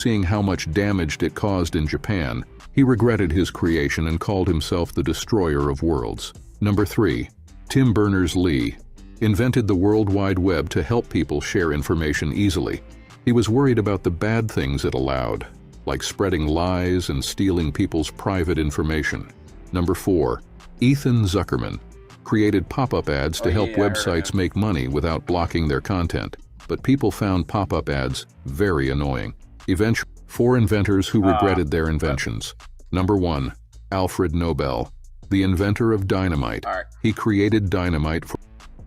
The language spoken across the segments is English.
Seeing how much damage it caused in Japan, he regretted his creation and called himself the destroyer of worlds. Number 3. Tim Berners-Lee invented the World Wide Web to help people share information easily. He was worried about the bad things it allowed, like spreading lies and stealing people's private information. Number 4. Ethan Zuckerman created pop-up ads to help websites make money without blocking their content, but people found pop-up ads very annoying. Eventually, 4 inventors who regretted their inventions. Number 1. Alfred Nobel, the inventor of dynamite. All right. He created dynamite for...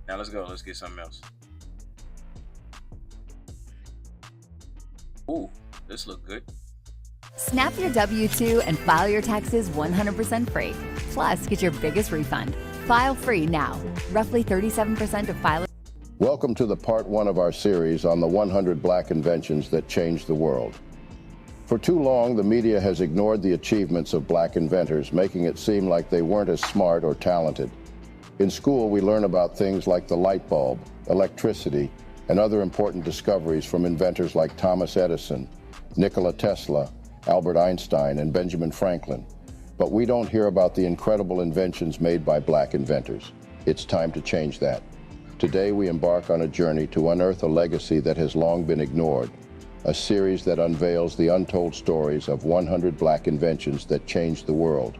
Now let's go. Let's get something else. Ooh, this look good. Snap your W-2 and file your taxes 100% free. Plus, get your biggest refund. File free now. Roughly 37% of filers. Welcome to the part 1 of our series on the 100 black inventions that changed the world. For too long, the media has ignored the achievements of black inventors, making it seem like they weren't as smart or talented. In school, we learn about things like the light bulb, electricity, and other important discoveries from inventors like Thomas Edison, Nikola Tesla, Albert Einstein, and Benjamin Franklin. But we don't hear about the incredible inventions made by black inventors. It's time to change that. Today, we embark on a journey to unearth a legacy that has long been ignored, a series that unveils the untold stories of 100 black inventions that changed the world.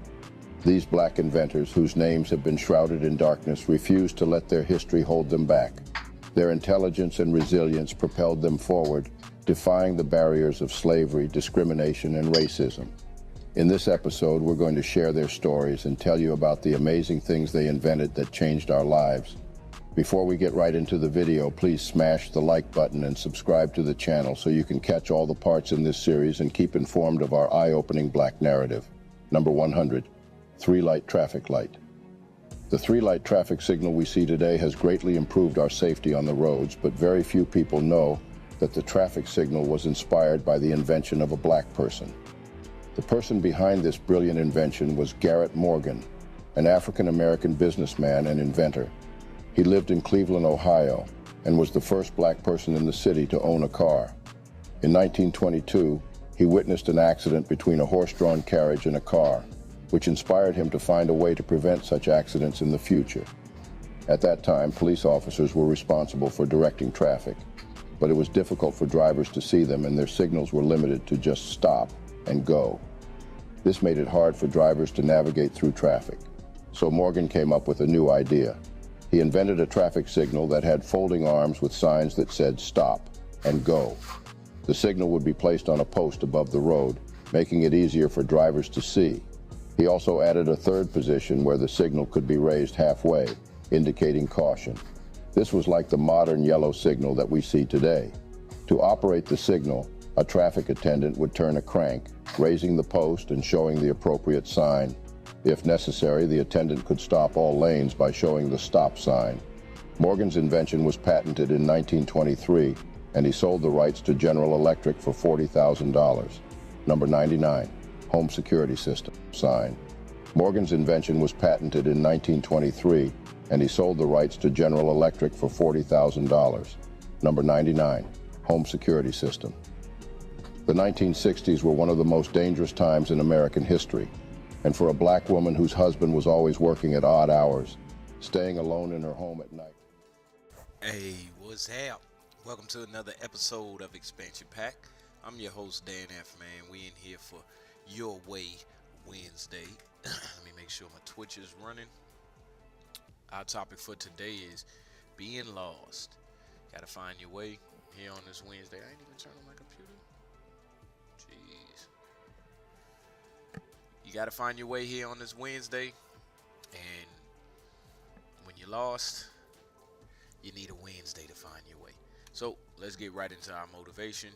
These black inventors, whose names have been shrouded in darkness, refuse to let their history hold them back. Their intelligence and resilience propelled them forward, defying the barriers of slavery, discrimination, and racism. In this episode, we're going to share their stories and tell you about the amazing things they invented that changed our lives. Before we get right into the video, please smash the like button and subscribe to the channel so you can catch all the parts in this series and keep informed of our eye-opening black narrative. Number 100, 3-light traffic light. The 3-light traffic signal we see today has greatly improved our safety on the roads, but very few people know that the traffic signal was inspired by the invention of a black person. The person behind this brilliant invention was Garrett Morgan, an African-American businessman and inventor. He lived in Cleveland, Ohio, and was the first black person in the city to own a car. In 1922, he witnessed an accident between a horse-drawn carriage and a car, which inspired him to find a way to prevent such accidents in the future. At that time, police officers were responsible for directing traffic, but it was difficult for drivers to see them, and their signals were limited to just stop and go. This made it hard for drivers to navigate through traffic. So Morgan came up with a new idea. He invented a traffic signal that had folding arms with signs that said stop and go. The signal would be placed on a post above the road, making it easier for drivers to see. He also added a third position where the signal could be raised halfway, indicating caution. This was like the modern yellow signal that we see today. To operate the signal, a traffic attendant would turn a crank, raising the post and showing the appropriate sign. If necessary, the attendant could stop all lanes by showing the stop sign. Morgan's invention was patented in 1923, and he sold the rights to General Electric for $40,000. Number 99, home security system, sign. Morgan's invention was patented in 1923, and he sold the rights to General Electric for $40,000. Number 99, home security system. The 1960s were one of the most dangerous times in American history. And for a black woman whose husband was always working at odd hours, staying alone in her home at night. Hey, what's up? Welcome to another episode of Expansion Pack. I'm your host, Dan F. Man. We in here for Your Way Wednesday. Let me make sure my Twitch is running. Our topic for today is being lost. Gotta find your way here on this Wednesday. I ain't even turn on my computer. Jeez. You gotta find your way here on this Wednesday, and when you're lost, you need a Wednesday to find your way. So let's get right into our motivation.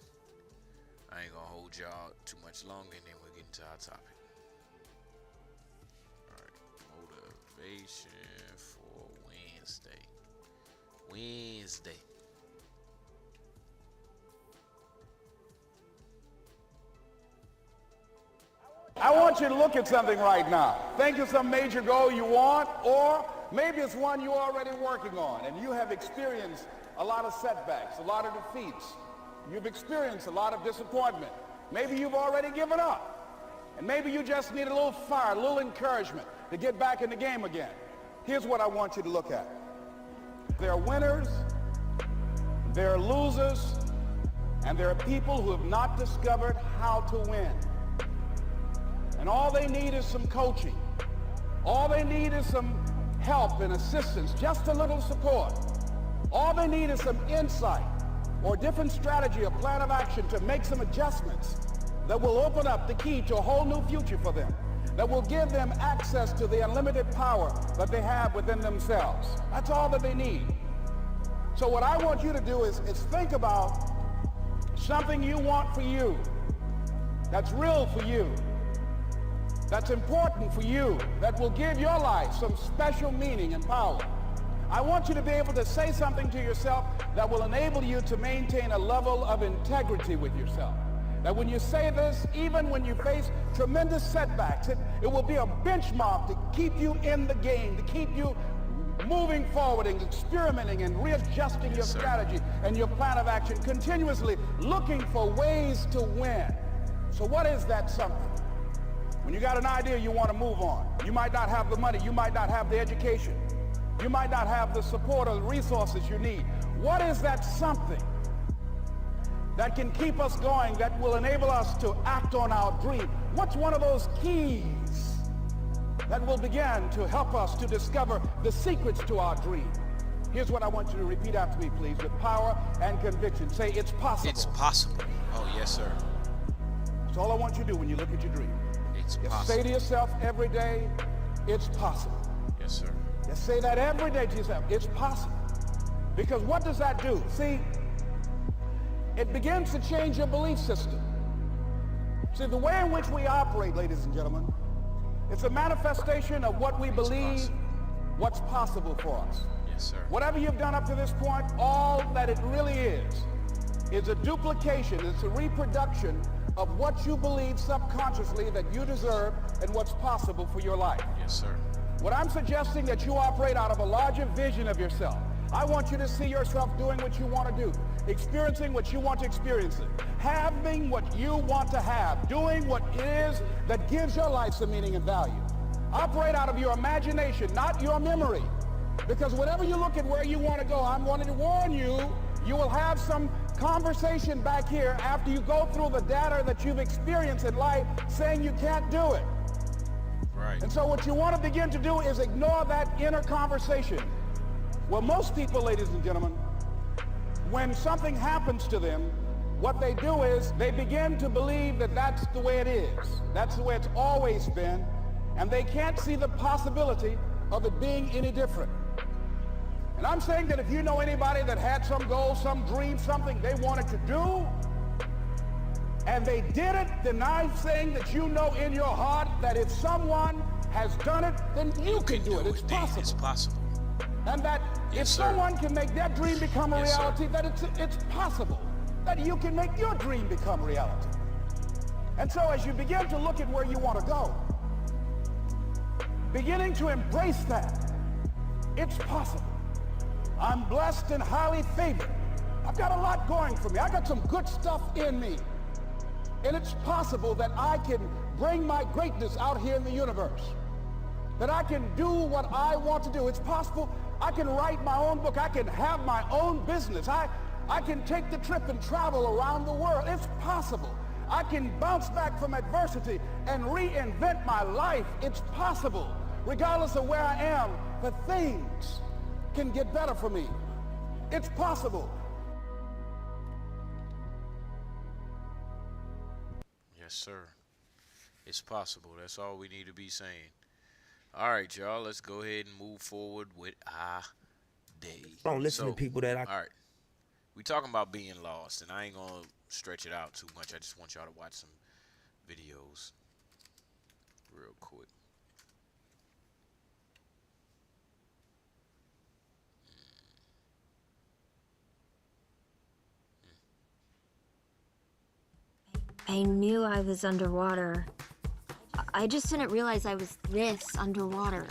I ain't gonna hold y'all too much longer, and then we'll get into our topic. Alright, motivation for Wednesday. I want you to look at something right now. Think of some major goal you want, or maybe it's one you're already working on, and you have experienced a lot of setbacks, a lot of defeats. You've experienced a lot of disappointment. Maybe you've already given up. And maybe you just need a little fire, a little encouragement to get back in the game again. Here's what I want you to look at. There are winners, there are losers, and there are people who have not discovered how to win. And all they need is some coaching. All they need is some help and assistance, just a little support. All they need is some insight or a different strategy, a plan of action to make some adjustments that will open up the key to a whole new future for them, that will give them access to the unlimited power that they have within themselves. That's all that they need. So what I want you to do is think about something you want for you, that's real for you, that's important for you, that will give your life some special meaning and power. I want you to be able to say something to yourself that will enable you to maintain a level of integrity with yourself. That when you say this, even when you face tremendous setbacks, it will be a benchmark to keep you in the game, to keep you moving forward and experimenting and readjusting your strategy and your plan of action, continuously looking for ways to win. So what is that something? When you got an idea you want to move on, you might not have the money, you might not have the education, you might not have the support or the resources you need. What is that something that can keep us going, that will enable us to act on our dream? What's one of those keys that will begin to help us to discover the secrets to our dream? Here's what I want you to repeat after me, please, with power and conviction. Say, it's possible. It's possible. Oh, yes, sir. That's all I want you to do when you look at your dream. It's Just possible. say to yourself every day, it's possible. Yes, sir. Just say that every day to yourself, it's possible. Because what does that do? See, it begins to change your belief system. See, the way in which we operate, ladies and gentlemen, it's a manifestation of what we believe, what's possible for us. Yes, sir. Whatever you've done up to this point, all that it really is a duplication, it's a reproduction of what you believe subconsciously that you deserve and what's possible for your life. Yes, sir. What I'm suggesting that you operate out of a larger vision of yourself. I want you to see yourself doing what you want to do, experiencing what you want to experience, having what you want to have, doing what it is that gives your life some meaning and value. Operate out of your imagination, not your memory. Because whenever you look at where you want to go, I'm wanting to warn you, you will have some conversation back here after you go through the data that you've experienced in life saying you can't do it. Right. And so what you want to begin to do is ignore that inner conversation. Well, most people, ladies and gentlemen, when something happens to them, what they do is they begin to believe that that's the way it is. That's the way it's always been. And they can't see the possibility of it being any different. And I'm saying that if you know anybody that had some goal, some dream, something they wanted to do, and they did it, then I'm saying that you know in your heart that if someone has done it, then you can do it. It's possible. It's possible. And that if someone can make their dream become a reality, that it's possible that you can make your dream become reality. And so as you begin to look at where you want to go, beginning to embrace that, it's possible. I'm blessed and highly favored. I've got a lot going for me. I got some good stuff in me. And it's possible that I can bring my greatness out here in the universe. That I can do what I want to do. It's possible I can write my own book. I can have my own business. I can take the trip and travel around the world. It's possible. I can bounce back from adversity and reinvent my life. It's possible. Regardless of where I am, the things can get better for me. It's possible. Yes, sir. It's possible. That's all we need to be saying. All right, y'all. Let's go ahead and move forward with our day. Don't listen to people that all right. We talking about being lost, and I ain't gonna stretch it out too much. I just want y'all to watch some videos real quick. I knew I was underwater. I just didn't realize I was this underwater.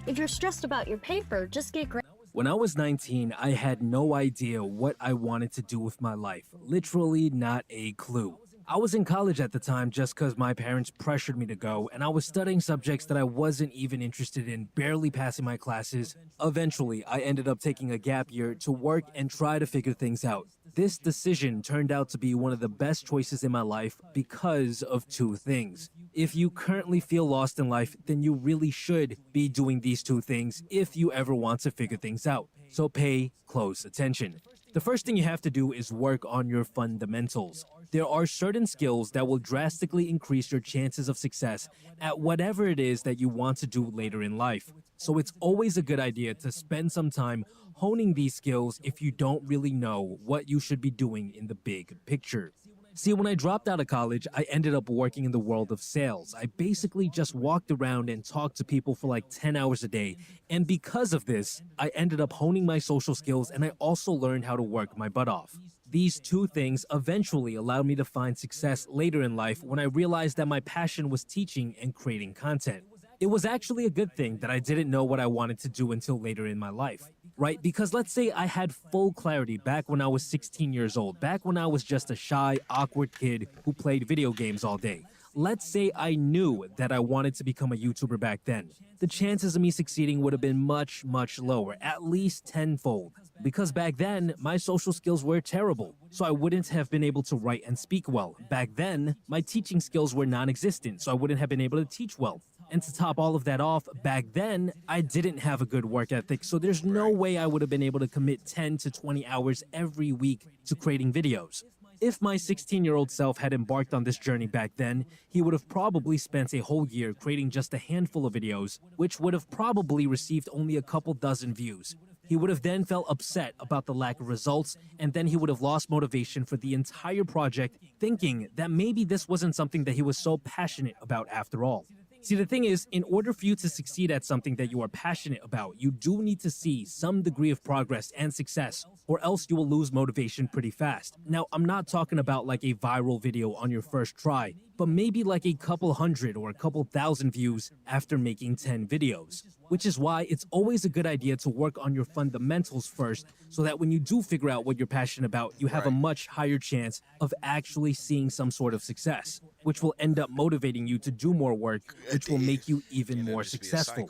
If you're stressed about your paper, just get When I was 19, I had no idea what I wanted to do with my life. Literally not a clue. I was in college at the time just because my parents pressured me to go, and I was studying subjects that I wasn't even interested in, barely passing my classes. Eventually, I ended up taking a gap year to work and try to figure things out. This decision turned out to be one of the best choices in my life because of two things. If you currently feel lost in life, then you really should be doing these two things if you ever want to figure things out. So pay close attention. The first thing you have to do is work on your fundamentals. There are certain skills that will drastically increase your chances of success at whatever it is that you want to do later in life. So it's always a good idea to spend some time honing these skills if you don't really know what you should be doing in the big picture. See, when I dropped out of college, I ended up working in the world of sales. I basically just walked around and talked to people for like 10 hours a day. And because of this, I ended up honing my social skills, and I also learned how to work my butt off. These two things eventually allowed me to find success later in life when I realized that my passion was teaching and creating content. It was actually a good thing that I didn't know what I wanted to do until later in my life, right? Because let's say I had full clarity back when I was 16 years old, back when I was just a shy, awkward kid who played video games all day. Let's say I knew that I wanted to become a YouTuber back then. The chances of me succeeding would have been much, much lower, at least tenfold. Because back then, my social skills were terrible, so I wouldn't have been able to write and speak well. Back then, my teaching skills were non-existent, so I wouldn't have been able to teach well. And to top all of that off, back then, I didn't have a good work ethic, so there's no way I would have been able to commit 10 to 20 hours every week to creating videos. If my 16-year-old self had embarked on this journey back then, he would have probably spent a whole year creating just a handful of videos, which would have probably received only a couple dozen views. He would have then felt upset about the lack of results, and then he would have lost motivation for the entire project, thinking that maybe this wasn't something that he was so passionate about after all. See, the thing is, in order for you to succeed at something that you are passionate about, you do need to see some degree of progress and success, or else you will lose motivation pretty fast. Now, I'm not talking about like a viral video on your first try, but maybe like a couple hundred or a couple thousand views after making 10 videos. Which is why it's always a good idea to work on your fundamentals first, so that when you do figure out what you're passionate about, you have a much higher chance of actually seeing some sort of success, which will end up motivating you to do more work, which will make you even more successful.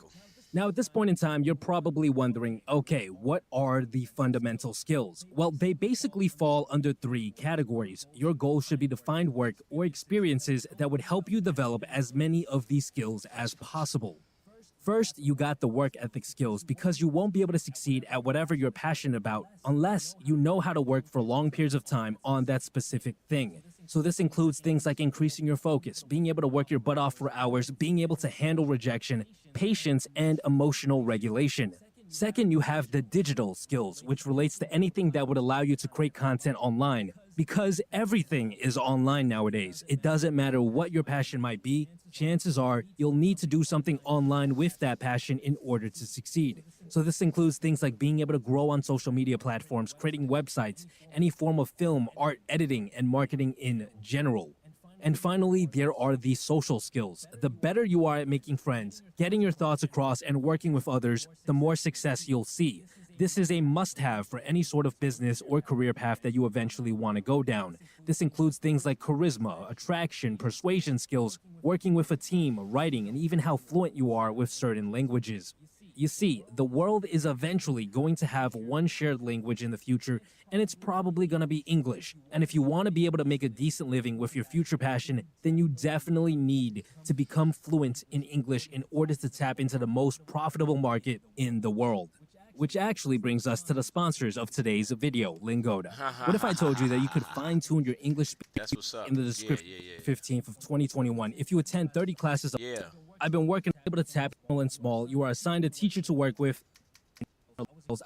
Now, at this point in time, you're probably wondering, okay, what are the fundamental skills? Well, they basically fall under three categories. Your goal should be to find work or experiences that would help you develop as many of these skills as possible. First, you got the work ethic skills, because you won't be able to succeed at whatever you're passionate about unless you know how to work for long periods of time on that specific thing. So this includes things like increasing your focus, being able to work your butt off for hours, being able to handle rejection, patience, and emotional regulation. Second, you have the digital skills, which relates to anything that would allow you to create content online. Because everything is online nowadays. It doesn't matter what your passion might be, chances are you'll need to do something online with that passion in order to succeed. So this includes things like being able to grow on social media platforms, creating websites, any form of film, art, editing, and marketing in general. And finally, there are the social skills. The better you are at making friends, getting your thoughts across, and working with others, the more success you'll see. This is a must-have for any sort of business or career path that you eventually want to go down. This includes things like charisma, attraction, persuasion skills, working with a team, writing, and even how fluent you are with certain languages. You see, the world is eventually going to have one shared language in the future, and it's probably going to be English. And if you want to be able to make a decent living with your future passion, then you definitely need to become fluent in English in order to tap into the most profitable market in the world. Which actually brings us to the sponsors of today's video, Lingoda. What if I told you that you could fine-tune your English speaking in the description 15th of 2021 if you attend 30 classes? I've been working able to tap and small. You are assigned a teacher to work with.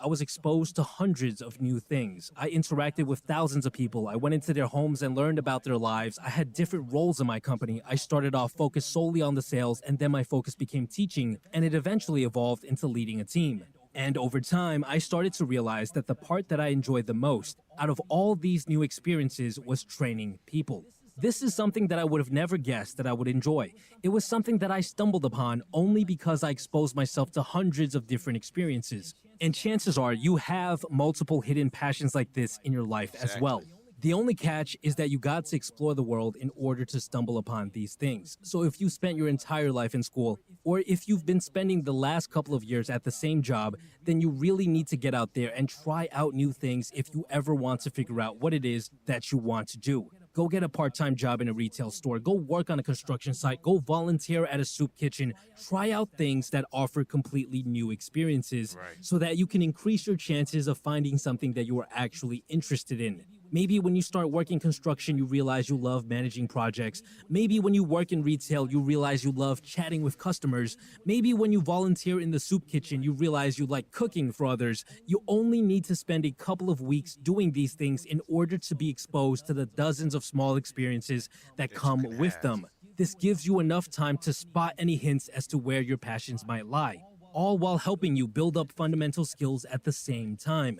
I was exposed to hundreds of new things. I interacted with thousands of people. I went into their homes and learned about their lives. I had different roles in my company. I started off focused solely on the sales, and then my focus became teaching, and it eventually evolved into leading a team. And over time, I started to realize that the part that I enjoyed the most out of all these new experiences was training people. This is something that I would have never guessed that I would enjoy. It was something that I stumbled upon only because I exposed myself to hundreds of different experiences. And chances are you have multiple hidden passions like this in your life as well. The only catch is that you got to explore the world in order to stumble upon these things. So if you spent your entire life in school, or if you've been spending the last couple of years at the same job, then you really need to get out there and try out new things if you ever want to figure out what it is that you want to do. Go get a part-time job in a retail store, go work on a construction site, go volunteer at a soup kitchen, try out things that offer completely new experiences so that you can increase your chances of finding something that you are actually interested in. Maybe when you start working construction, you realize you love managing projects. Maybe when you work in retail, you realize you love chatting with customers. Maybe when you volunteer in the soup kitchen, you realize you like cooking for others. You only need to spend a couple of weeks doing these things in order to be exposed to the dozens of small experiences that come with them. This gives you enough time to spot any hints as to where your passions might lie, all while helping you build up fundamental skills at the same time.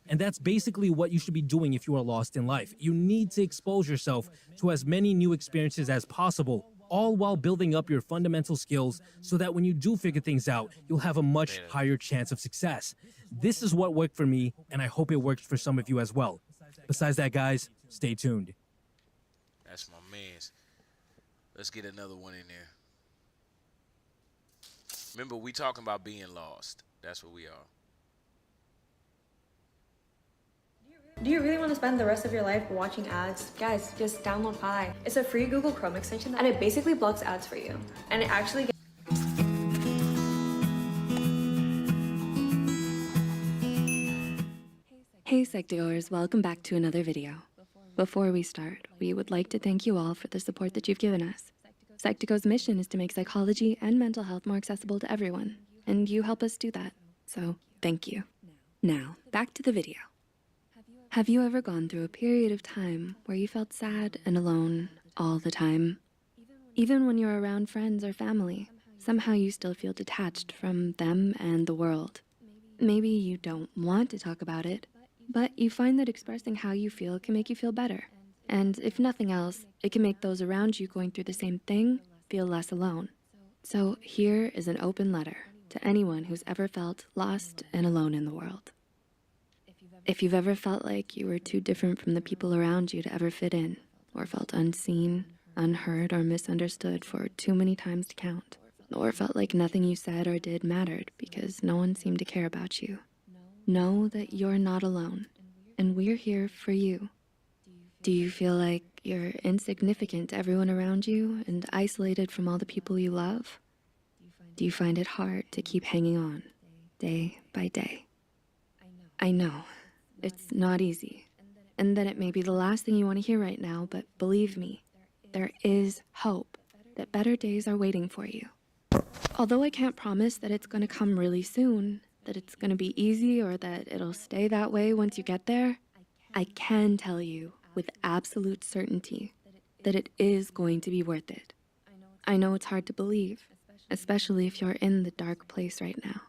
And that's basically what you should be doing if you are lost in life. You need to expose yourself to as many new experiences as possible, all while building up your fundamental skills so that when you do figure things out, you'll have a much higher chance of success. This is what worked for me, and I hope it works for some of you as well. Besides that, guys, stay tuned. That's my man's. Let's get another one in there. Remember, we talking about being lost. That's what we are. Do you really want to spend the rest of your life watching ads? Guys, just download Pi. It's a free Google Chrome extension and it basically blocks ads for you. And it actually Hey Psych2Goers, welcome back to another video. Before we start, we would like to thank you all for the support that you've given us. Psych2Go's mission is to make psychology and mental health more accessible to everyone, and you help us do that, so thank you. Now, back to the video. Have you ever gone through a period of time where you felt sad and alone all the time? Even when you're around friends or family, somehow you still feel detached from them and the world. Maybe you don't want to talk about it, but you find that expressing how you feel can make you feel better. And if nothing else, it can make those around you going through the same thing feel less alone. So here is an open letter to anyone who's ever felt lost and alone in the world. If you've ever felt like you were too different from the people around you to ever fit in, or felt unseen, unheard, or misunderstood for too many times to count, or felt like nothing you said or did mattered because no one seemed to care about you, know that you're not alone, and we're here for you. Do you feel like you're insignificant to everyone around you and isolated from all the people you love? Do you find it hard to keep hanging on, day by day? I know. It's not easy. And then it may be the last thing you want to hear right now, but believe me, there is hope that better days are waiting for you. Although I can't promise that it's going to come really soon, that it's going to be easy, or that it'll stay that way once you get there, I can tell you with absolute certainty that it is going to be worth it. I know it's hard to believe, especially if you're in the dark place right now.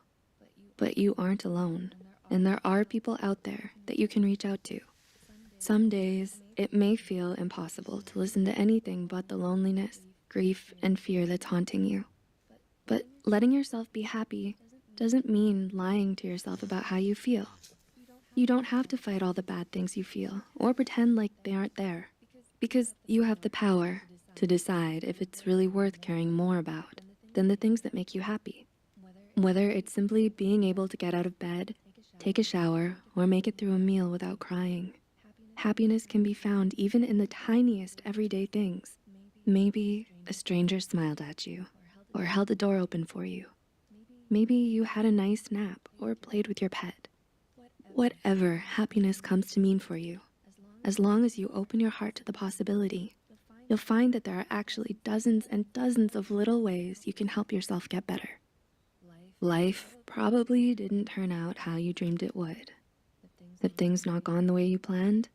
But you aren't alone. And there are people out there that you can reach out to. Some days, it may feel impossible to listen to anything but the loneliness, grief, and fear that's haunting you. But letting yourself be happy doesn't mean lying to yourself about how you feel. You don't have to fight all the bad things you feel or pretend like they aren't there, because you have the power to decide if it's really worth caring more about than the things that make you happy. Whether it's simply being able to get out of bed, take a shower, or make it through a meal without crying. Happiness can be found even in the tiniest everyday things. Maybe a stranger smiled at you, or held the door open for you. Maybe you had a nice nap, or played with your pet. Whatever happiness comes to mean for you, as long as you open your heart to the possibility, you'll find that there are actually dozens and dozens of little ways you can help yourself get better. Life probably didn't turn out how you dreamed it would. Have things not gone the way you planned?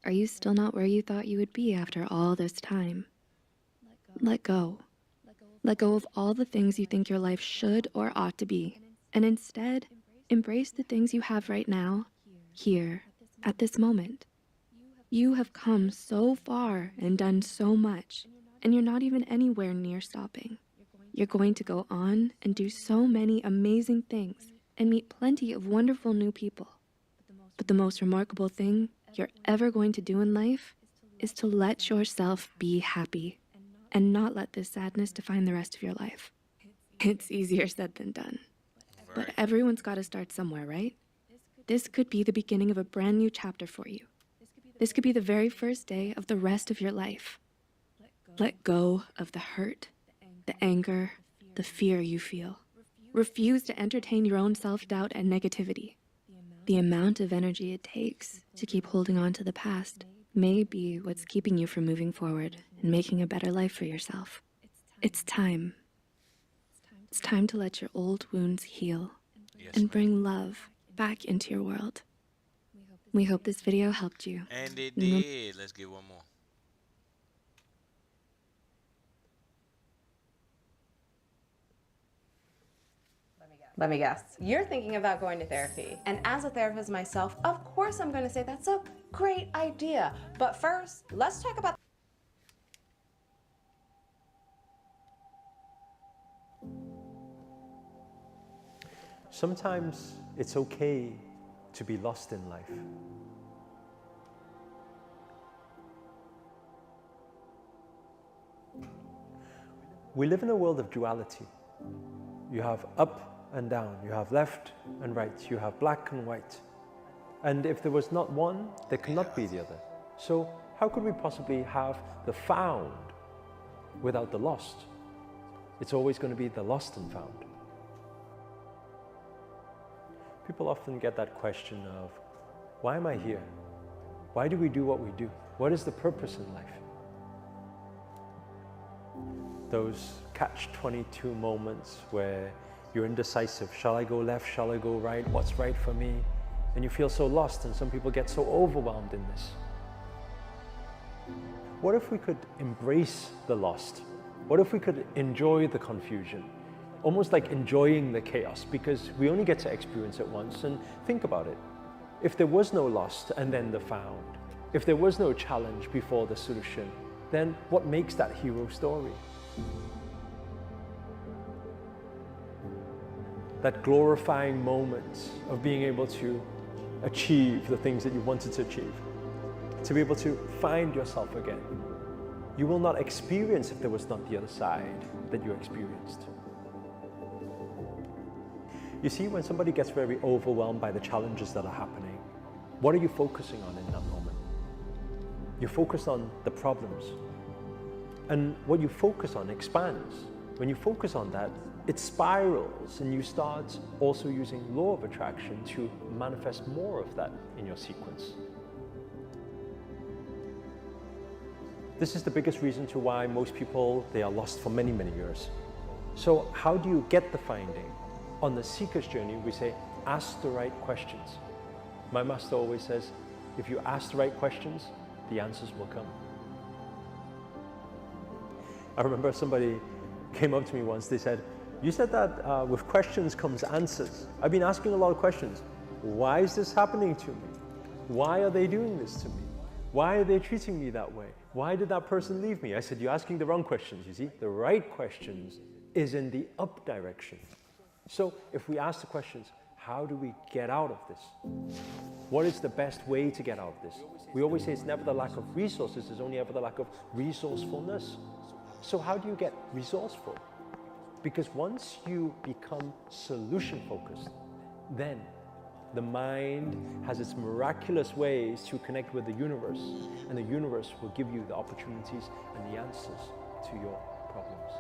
Are you still not where you thought you would be after all this time? Let go. Let go of all the things you think your life should or ought to be, and instead, embrace the things you have right now, here, at this moment. You have come so far and done so much, and you're not even anywhere near stopping. You're going to go on and do so many amazing things and meet plenty of wonderful new people. But the most remarkable thing you're ever going to do in life is to let yourself be happy and not let this sadness define the rest of your life. It's easier said than done. But everyone's got to start somewhere, right? This could be the beginning of a brand new chapter for you. This could be the very first day of the rest of your life. Let go of the hurt, the anger, the fear you feel. Refuse to entertain your own self-doubt and negativity. The amount of energy it takes to keep holding on to the past may be what's keeping you from moving forward and making a better life for yourself. It's time. It's time to let your old wounds heal and bring love back into your world. We hope this video helped you. And it did. Let's get one more. Let me guess. You're thinking about going to therapy. And as a therapist myself, of course I'm going to say that's a great idea. But first, let's talk about Sometimes it's okay to be lost in life. We live in a world of duality. You have up and down, you have left and right, you have black and white. And if there was not one, there cannot be the other. So how could we possibly have the found without the lost? It's always going to be the lost and found. People often get that question of, why am I here? Why do we do what we do? What is the purpose in life? Those catch-22 moments where you're indecisive. Shall I go left? Shall I go right? What's right for me? And you feel so lost, and some people get so overwhelmed in this. What if we could embrace the lost? What if we could enjoy the confusion? Almost like enjoying the chaos, because we only get to experience it once. And think about it. If there was no lost and then the found, if there was no challenge before the solution, then what makes that hero story? That glorifying moment of being able to achieve the things that you wanted to achieve, to be able to find yourself again. You will not experience if there was not the other side that you experienced. You see, when somebody gets very overwhelmed by the challenges that are happening, what are you focusing on in that moment? You focus on the problems. And what you focus on expands. When you focus on that, it spirals, and you start also using law of attraction to manifest more of that in your sequence. This is the biggest reason to why most people, they are lost for many, many years. So how do you get the finding? On the seeker's journey, we say, ask the right questions. My master always says, if you ask the right questions, the answers will come. I remember somebody came up to me once, they said, you said that with questions comes answers. I've been asking a lot of questions. Why is this happening to me? Why are they doing this to me? Why are they treating me that way? Why did that person leave me? I said, you're asking the wrong questions, you see? The right questions is in the up direction. So if we ask the questions, how do we get out of this? What is the best way to get out of this? We always say it's never the lack of resources, it's only ever the lack of resourcefulness. So how do you get resourceful? Because once you become solution focused, then the mind has its miraculous ways to connect with the universe, and the universe will give you the opportunities and the answers to your problems.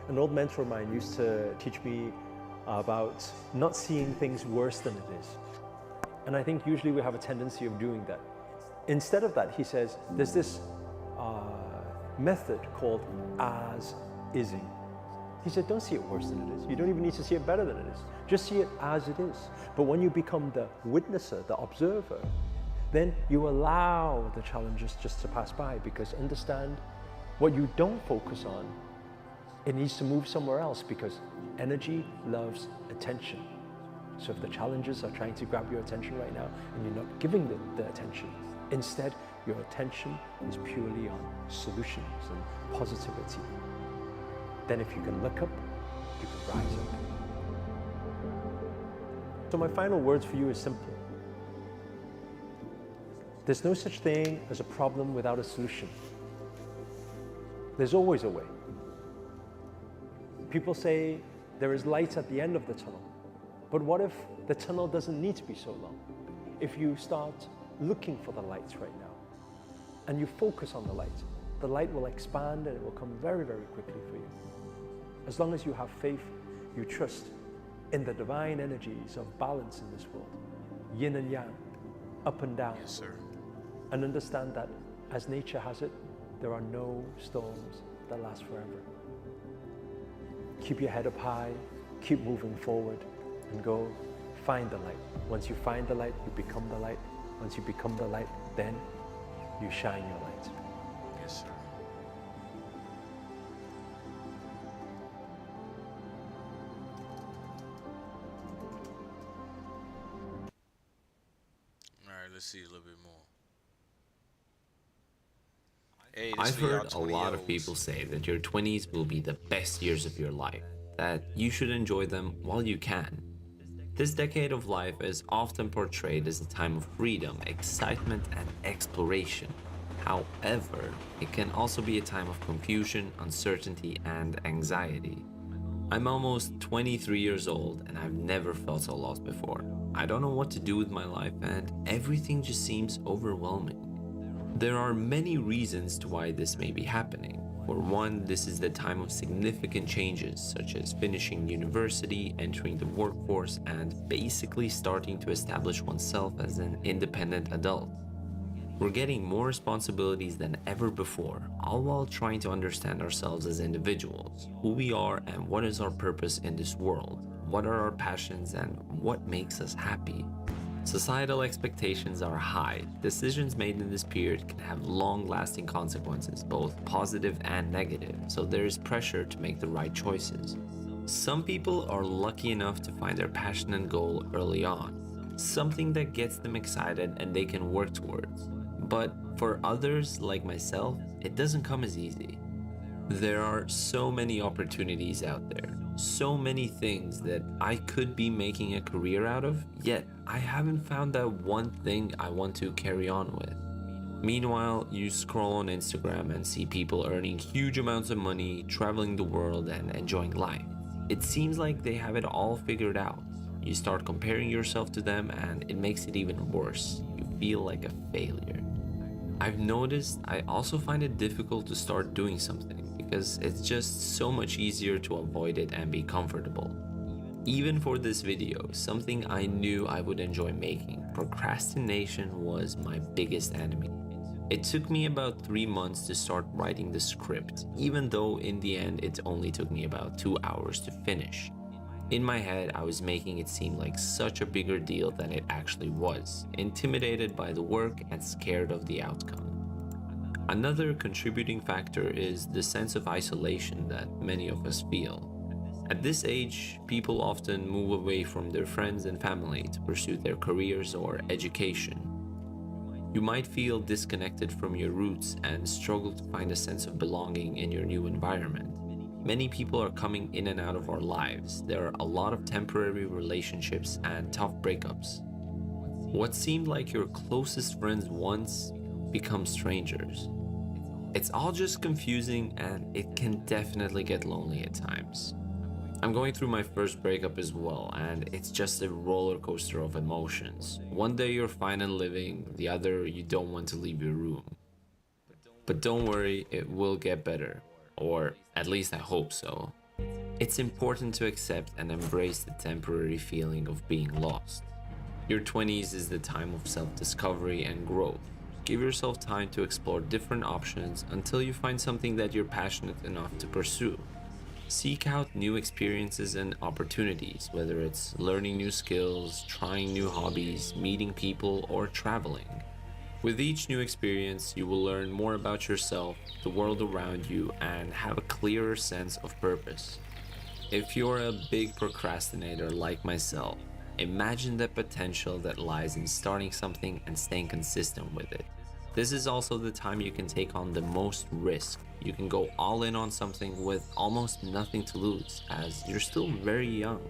An old mentor of mine used to teach me about not seeing things worse than it is. And I think usually we have a tendency of doing that. Instead of that, he says, there's this method called as-ising. He said, don't see it worse than it is. You don't even need to see it better than it is. Just see it as it is. But when you become the witnesser, the observer, then you allow the challenges just to pass by, because understand what you don't focus on, it needs to move somewhere else, because energy loves attention. So if the challenges are trying to grab your attention right now and you're not giving them the attention, instead your attention is purely on solutions and positivity. Then if you can look up, you can rise up. So my final words for you is simple. There's no such thing as a problem without a solution. There's always a way. People say there is light at the end of the tunnel, but what if the tunnel doesn't need to be so long? If you start looking for the light right now, and you focus on the light will expand and it will come very, very quickly for you. As long as you have faith, you trust in the divine energies of balance in this world, yin and yang, up and down. Yes, sir. And understand that as nature has it, there are no storms that last forever. Keep your head up high, keep moving forward, and go find the light. Once you find the light, you become the light. Once you become the light, then you shine your light. Yes, sir. All right, let's see a little bit more. Hey, I've heard a lot of people say that your 20s will be the best years of your life, that you should enjoy them while you can. This decade of life is often portrayed as a time of freedom, excitement, and exploration. However, it can also be a time of confusion, uncertainty, and anxiety. I'm almost 23 years old and I've never felt so lost before. I don't know what to do with my life and everything just seems overwhelming. There are many reasons to why this may be happening. For one, this is the time of significant changes, such as finishing university, entering the workforce, and basically starting to establish oneself as an independent adult. We're getting more responsibilities than ever before, all while trying to understand ourselves as individuals, who we are and what is our purpose in this world, what are our passions and what makes us happy. Societal expectations are high. Decisions made in this period can have long-lasting consequences, both positive and negative, so there is pressure to make the right choices. Some people are lucky enough to find their passion and goal early on, something that gets them excited and they can work towards. But for others, like myself, it doesn't come as easy. There are so many opportunities out there, so many things that I could be making a career out of, yet I haven't found that one thing I want to carry on with. Meanwhile, you scroll on Instagram and see people earning huge amounts of money, traveling the world, and enjoying life. It seems like they have it all figured out. You start comparing yourself to them and it makes it even worse. You feel like a failure. I've noticed I also find it difficult to start doing something because it's just so much easier to avoid it and be comfortable. Even for this video, something I knew I would enjoy making, procrastination was my biggest enemy. It took me about 3 months to start writing the script, even though in the end it only took me about 2 hours to finish. In my head, I was making it seem like such a bigger deal than it actually was, intimidated by the work and scared of the outcome. Another contributing factor is the sense of isolation that many of us feel. At this age, people often move away from their friends and family to pursue their careers or education. You might feel disconnected from your roots and struggle to find a sense of belonging in your new environment. Many people are coming in and out of our lives. There are a lot of temporary relationships and tough breakups. What seemed like your closest friends once become strangers. It's all just confusing and it can definitely get lonely at times. I'm going through my first breakup as well, and it's just a roller coaster of emotions. One day you're fine and living, the other you don't want to leave your room. But don't worry, it will get better. Or at least I hope so. It's important to accept and embrace the temporary feeling of being lost. Your 20s is the time of self-discovery and growth. Give yourself time to explore different options until you find something that you're passionate enough to pursue. Seek out new experiences and opportunities, whether it's learning new skills, trying new hobbies, meeting people, or traveling. With each new experience, you will learn more about yourself, the world around you, and have a clearer sense of purpose. If you're a big procrastinator like myself, imagine the potential that lies in starting something and staying consistent with it. This is also the time you can take on the most risk. You can go all in on something with almost nothing to lose, as you're still very young.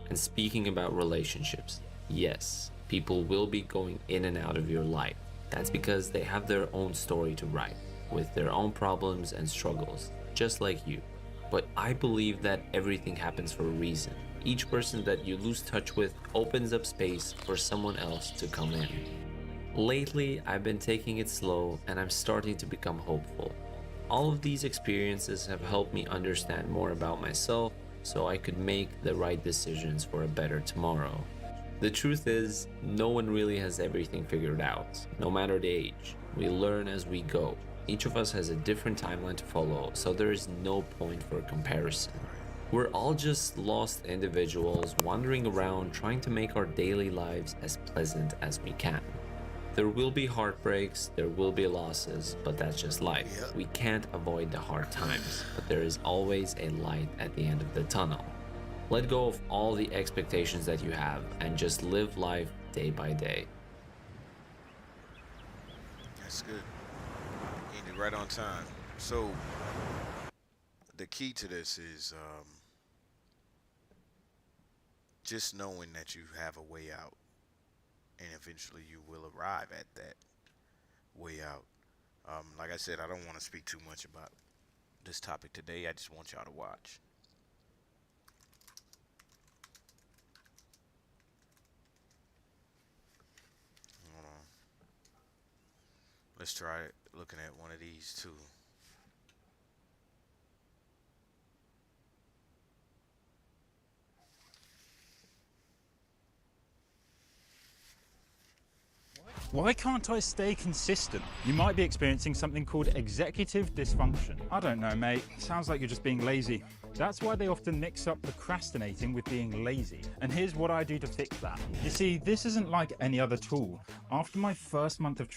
And speaking about relationships, yes, people will be going in and out of your life. That's because they have their own story to write, with their own problems and struggles, just like you. But I believe that everything happens for a reason. Each person that you lose touch with opens up space for someone else to come in. Lately, I've been taking it slow and I'm starting to become hopeful. All of these experiences have helped me understand more about myself so I could make the right decisions for a better tomorrow. The truth is, no one really has everything figured out, no matter the age. We learn as we go. Each of us has a different timeline to follow, so there is no point for comparison. We're all just lost individuals wandering around trying to make our daily lives as pleasant as we can. There will be heartbreaks, there will be losses, but that's just life. We can't avoid the hard times, but there is always a light at the end of the tunnel. Let go of all the expectations that you have and just live life day by day. That's good. Ended right on time. So the key to this is just knowing that you have a way out, and eventually you will arrive at that way out. Like I said, I don't want to speak too much about this topic today. I just want y'all to watch. Hold on. Let's try looking at one of these too. Why can't I stay consistent? You might be experiencing something called executive dysfunction. I don't know, mate. Sounds like you're just being lazy. That's why they often mix up procrastinating with being lazy. And here's what I do to fix that. You see, this isn't like any other tool. After my first month of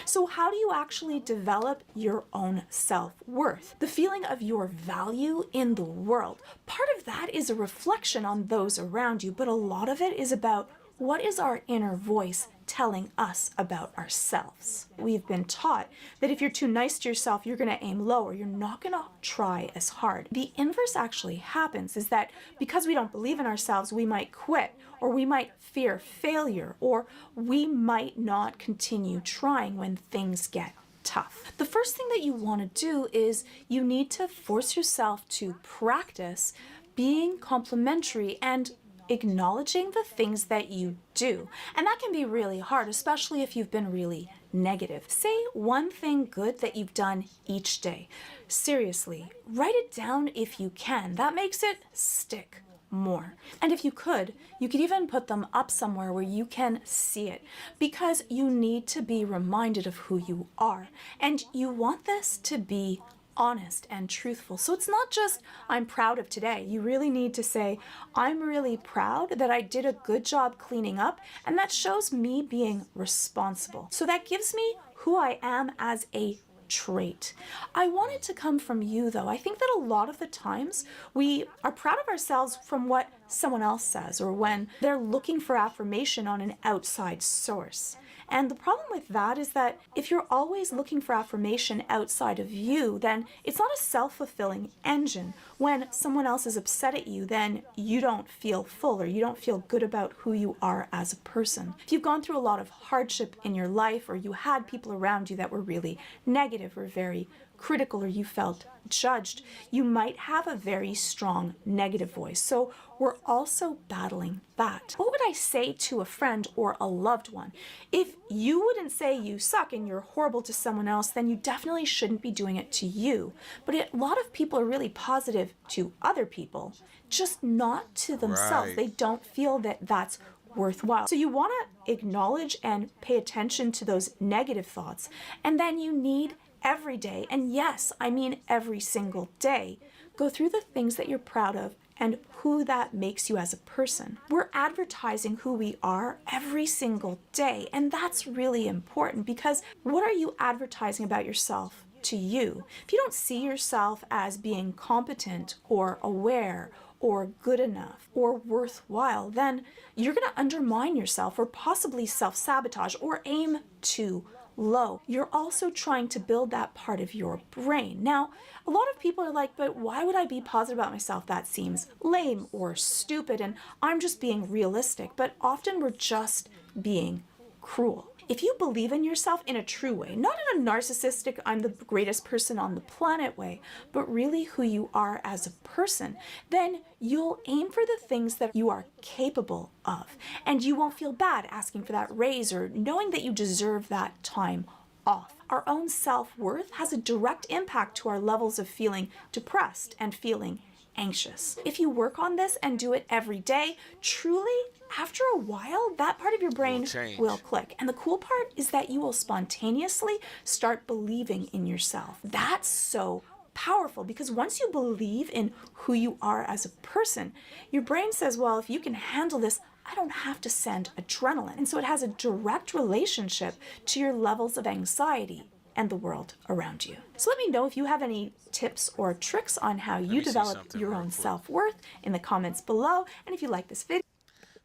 So how do you actually develop your own self-worth? The feeling of your value in the world. Part of that is a reflection on those around you, but a lot of it is about what is our inner voice telling us about ourselves. We've been taught that if you're too nice to yourself, you're going to aim lower. You're not going to try as hard. The inverse actually happens, is that because we don't believe in ourselves, we might quit, or we might fear failure, or we might not continue trying when things get tough. The first thing that you want to do is you need to force yourself to practice being complimentary and acknowledging the things that you do. And that can be really hard, especially if you've been really negative. Say one thing good that you've done each day. Seriously, write it down if you can. That makes it stick more. And if you could even put them up somewhere where you can see it, because you need to be reminded of who you are. And you want this to be honest and truthful. So it's not just, I'm proud of today. You really need to say, I'm really proud that I did a good job cleaning up, and that shows me being responsible. So that gives me who I am as a trait. I want it to come from you, though. I think that a lot of the times we are proud of ourselves from what someone else says, or when they're looking for affirmation on an outside source. And the problem with that is that if you're always looking for affirmation outside of you, then it's not a self-fulfilling engine. When someone else is upset at you, then you don't feel full, or you don't feel good about who you are as a person. If you've gone through a lot of hardship in your life, or you had people around you that were really negative or very critical, or you felt judged, you might have a very strong negative voice. So we're also battling that. What would I say to a friend or a loved one? If you wouldn't say you suck and you're horrible to someone else, then you definitely shouldn't be doing it to you. But a lot of people are really positive to other people, just not to themselves. Right. They don't feel that that's worthwhile. So you want to acknowledge and pay attention to those negative thoughts, and then you need every day, and yes, I mean every single day, go through the things that you're proud of and who that makes you as a person. We're advertising who we are every single day, and that's really important, because what are you advertising about yourself to you? If you don't see yourself as being competent or aware or good enough or worthwhile, then you're going to undermine yourself, or possibly self-sabotage, or aim too low. You're also trying to build that part of your brain. Now, a lot of people are like, but why would I be positive about myself? That seems lame or stupid, and I'm just being realistic. But often we're just being cruel. If you believe in yourself in a true way, not in a narcissistic, I'm the greatest person on the planet way, but really who you are as a person, then you'll aim for the things that you are capable of. And you won't feel bad asking for that raise or knowing that you deserve that time off. Our own self-worth has a direct impact to our levels of feeling depressed and feeling anxious. If you work on this and do it every day, truly, after a while, that part of your brain will click. And the cool part is that you will spontaneously start believing in yourself. That's so powerful because once you believe in who you are as a person, your brain says, well, if you can handle this, I don't have to send adrenaline. And so it has a direct relationship to your levels of anxiety and the world around you. So let me know if you have any tips or tricks on how you develop your own self-worth in the comments below. And if you like this video.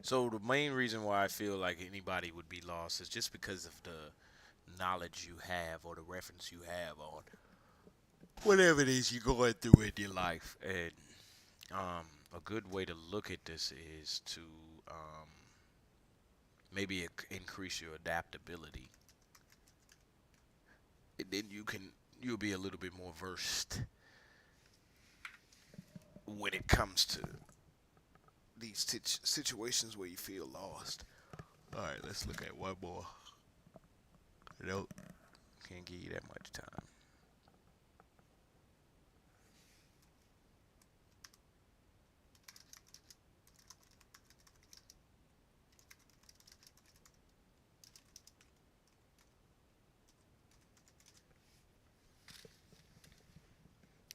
So the main reason why I feel like anybody would be lost is just because of the knowledge you have or the reference you have on whatever it is you're going through in your life. And a good way to look at this is to maybe increase your adaptability. And then you'll be a little bit more versed when it comes to these situations where you feel lost. All right, let's look at one more. Nope, can't give you that much time.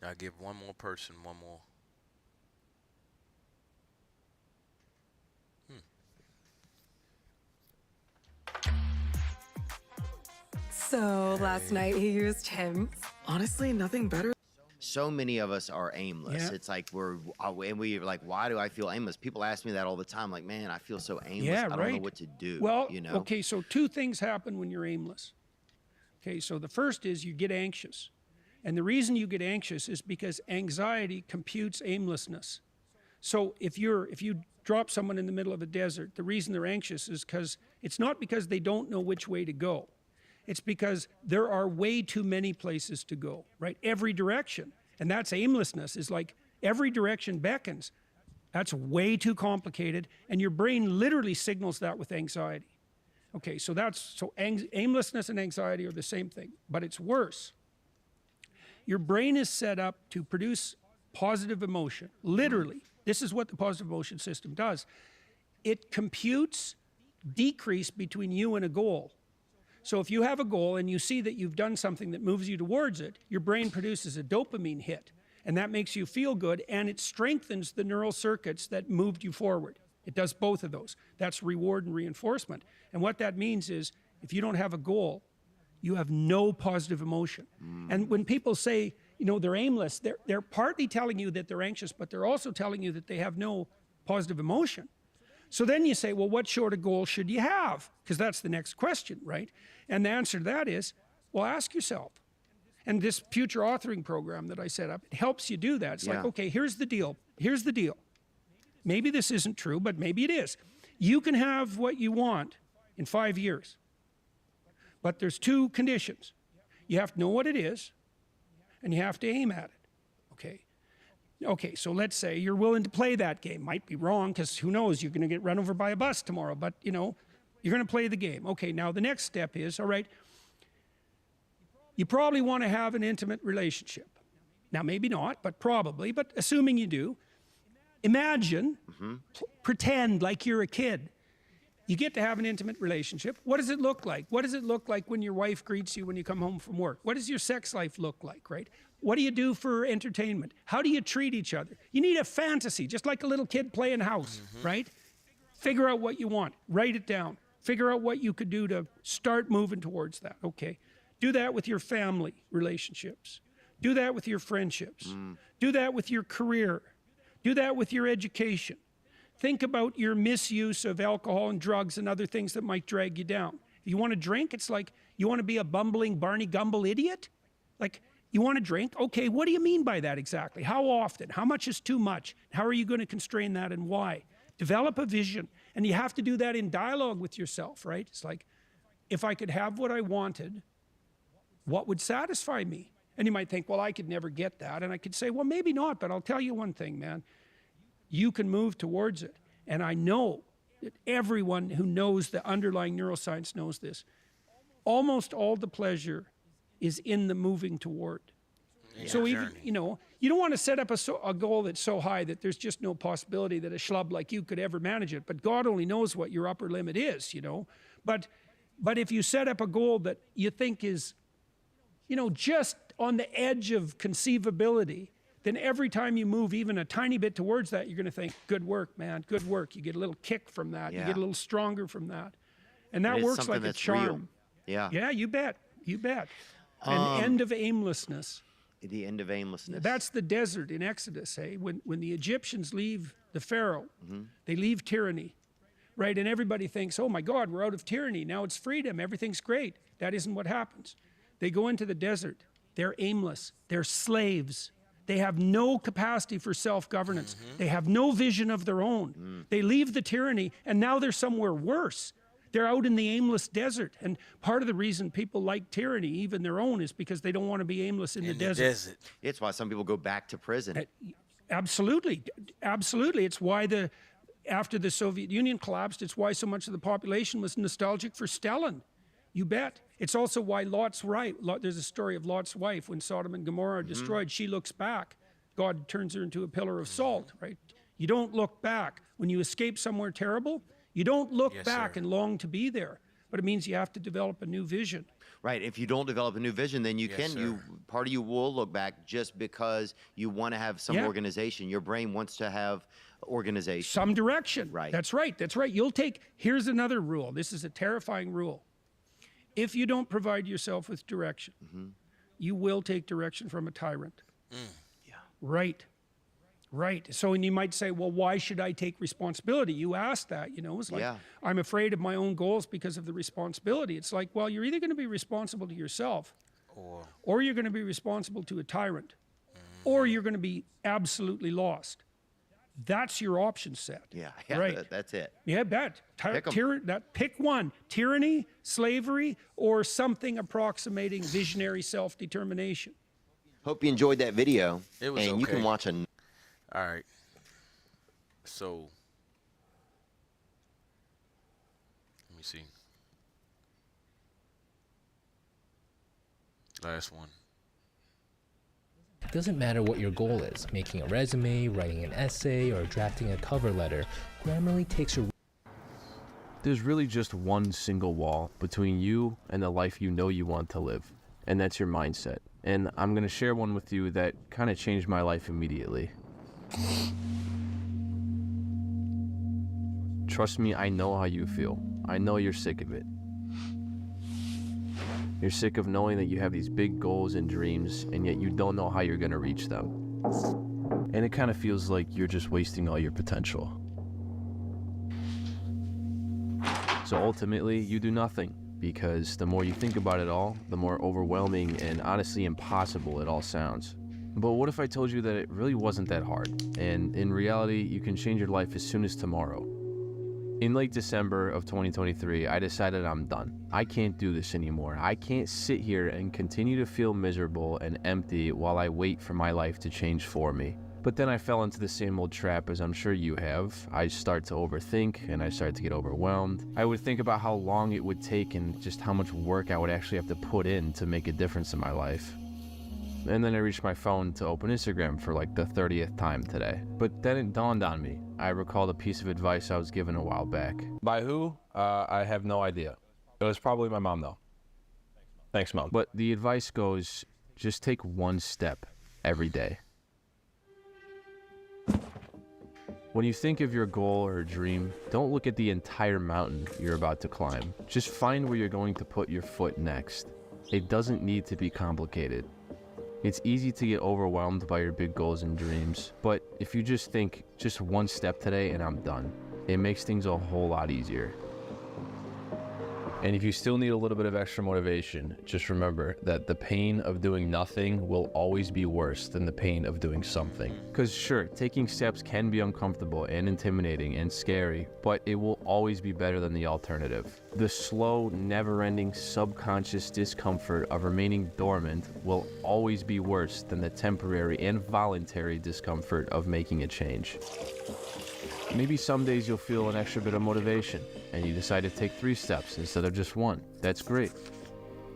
I'll give one more person one more. So last night he used him. Honestly, nothing better. So many of us are aimless. Yeah. It's like we're like, why do I feel aimless? People ask me that all the time. Like, man, I feel so aimless. Yeah, I don't know what to do. Well, you know? okay, so two things happen when you're aimless. Okay, so the first is you get anxious. And the reason you get anxious is because anxiety computes aimlessness. So if you drop someone in the middle of a desert, the reason they're anxious is because it's not because they don't know which way to go. It's because there are way too many places to go, right? Every direction. And that's aimlessness, is like every direction beckons. That's way too complicated. And your brain literally signals that with anxiety. Okay, so aimlessness and anxiety are the same thing, but it's worse. Your brain is set up to produce positive emotion. Literally, this is what the positive emotion system does. It computes decrease between you and a goal. So if you have a goal and you see that you've done something that moves you towards it, your brain produces a dopamine hit, and that makes you feel good, and it strengthens the neural circuits that moved you forward. It does both of those. That's reward and reinforcement. And what that means is if you don't have a goal, you have no positive emotion. And when people say, you know, they're aimless, they're partly telling you that they're anxious, but they're also telling you that they have no positive emotion. So then you say, well, what sort of goal should you have? Because that's the next question, right? And the answer to that is, well, ask yourself. And this future authoring program that I set up, it helps you do that. It's like, okay, here's the deal. Here's the deal. Maybe this isn't true, but maybe it is. You can have what you want in 5 years. But there's two conditions. You have to know what it is, and you have to aim at it, okay? Okay, so let's say you're willing to play that game. Might be wrong, because who knows, you're gonna get run over by a bus tomorrow, but you know, you're gonna play the game. Okay, now the next step is, all right, you probably wanna have an intimate relationship. Now maybe not, but probably, but assuming you do, imagine, pretend like you're a kid. You get to have an intimate relationship. What does it look like? What does it look like when your wife greets you when you come home from work? What does your sex life look like, right? What do you do for entertainment? How do you treat each other? You need a fantasy, just like a little kid playing house, right? Figure out what you want. Write it down. Figure out what you could do to start moving towards that, okay? Do that with your family relationships. Do that with your friendships. Do that with your career. Do that with your education. Think about your misuse of alcohol and drugs and other things that might drag you down. If you want to drink, it's like, you want to be a bumbling Barney Gumble idiot? Like, you want to drink? Okay, what do you mean by that exactly? How often? How much is too much? How are you going to constrain that and why? Develop a vision. And you have to do that in dialogue with yourself, right? It's like, if I could have what I wanted, what would satisfy me? And you might think, well, I could never get that. And I could say, well, maybe not, but I'll tell you one thing, man. You can move towards it. And I know that everyone who knows the underlying neuroscience knows this. Almost all the pleasure is in the moving toward. Yeah, so even, journey. you know, you don't want to set up a goal that's so high that there's just no possibility that a schlub like you could ever manage it. But God only knows what your upper limit is, you know. But if you set up a goal that you think is, you know, just on the edge of conceivability, then every time you move even a tiny bit towards that, you're going to think, good work, man, good work. You get a little kick from that. You Yeah. get a little stronger from that. And that It is works something like a that's charm. real. Yeah. Yeah, you bet. You bet. An end of aimlessness. The end of aimlessness. That's the desert in Exodus, eh? When the Egyptians leave the Pharaoh, they leave tyranny, right? And everybody thinks, oh my God, we're out of tyranny. Now it's freedom. Everything's great. That isn't what happens. They go into the desert. They're aimless. They're slaves. They have no capacity for self-governance. They have no vision of their own. They leave the tyranny, and now they're somewhere worse. They're out in the aimless desert. And part of the reason people like tyranny, even their own, is because they don't want to be aimless in the desert. It's why some people go back to prison. Absolutely. Absolutely. It's why after the Soviet Union collapsed, it's why so much of the population was nostalgic for Stalin. You bet. It's also why Lot's wife, there's a story of Lot's wife, when Sodom and Gomorrah are destroyed, she looks back. God turns her into a pillar of salt, right? You don't look back. When you escape somewhere terrible, you don't look back and long to be there. But it means you have to develop a new vision. Right. If you don't develop a new vision, then you part of you will look back just because you want to have some organization. Your brain wants to have organization. Some direction. Right. That's right. That's right. Here's another rule. This is a terrifying rule. If you don't provide yourself with direction, you will take direction from a tyrant. Yeah. Right. Right. So, and you might say, well, why should I take responsibility? You asked that, you know, it's like, I'm afraid of my own goals because of the responsibility. It's like, well, you're either going to be responsible to yourself or you're going to be responsible to a tyrant or you're going to be absolutely lost. That's your option set. Yeah, right. That's it. Yeah, bet. Pick one: tyranny, slavery, or something approximating visionary self-determination. Hope you enjoyed that video. It was and you can watch a. All right. So, let me see. Last one. It doesn't matter what your goal is, making a resume, writing an essay, or drafting a cover letter, Grammarly takes your... There's really just one single wall between you and the life you know you want to live, and that's your mindset. And I'm going to share one with you that kind of changed my life immediately. Trust me, I know how you feel. I know you're sick of it. You're sick of knowing that you have these big goals and dreams, and yet you don't know how you're going to reach them. And it kind of feels like you're just wasting all your potential. So ultimately, you do nothing, because the more you think about it all, the more overwhelming and honestly impossible it all sounds. But what if I told you that it really wasn't that hard, and in reality, you can change your life as soon as tomorrow? In late December of 2023, I decided I'm done. I can't do this anymore. I can't sit here and continue to feel miserable and empty while I wait for my life to change for me. But then I fell into the same old trap as I'm sure you have. I start to overthink and I start to get overwhelmed. I would think about how long it would take and just how much work I would actually have to put in to make a difference in my life. And then I reached my phone to open Instagram for like the 30th time today. But then it dawned on me. I recalled a piece of advice I was given a while back. By who? I have no idea. It was probably my mom though. Thanks, Mom. But the advice goes, just take one step every day. When you think of your goal or dream, don't look at the entire mountain you're about to climb. Just find where you're going to put your foot next. It doesn't need to be complicated. It's easy to get overwhelmed by your big goals and dreams, but if you just think, just one step today and I'm done, it makes things a whole lot easier. And if you still need a little bit of extra motivation, just remember that the pain of doing nothing will always be worse than the pain of doing something. Because sure, taking steps can be uncomfortable and intimidating and scary, but it will always be better than the alternative. The slow, never-ending subconscious discomfort of remaining dormant will always be worse than the temporary and voluntary discomfort of making a change. Maybe some days you'll feel an extra bit of motivation and you decide to take 3 steps instead of just 1. That's great.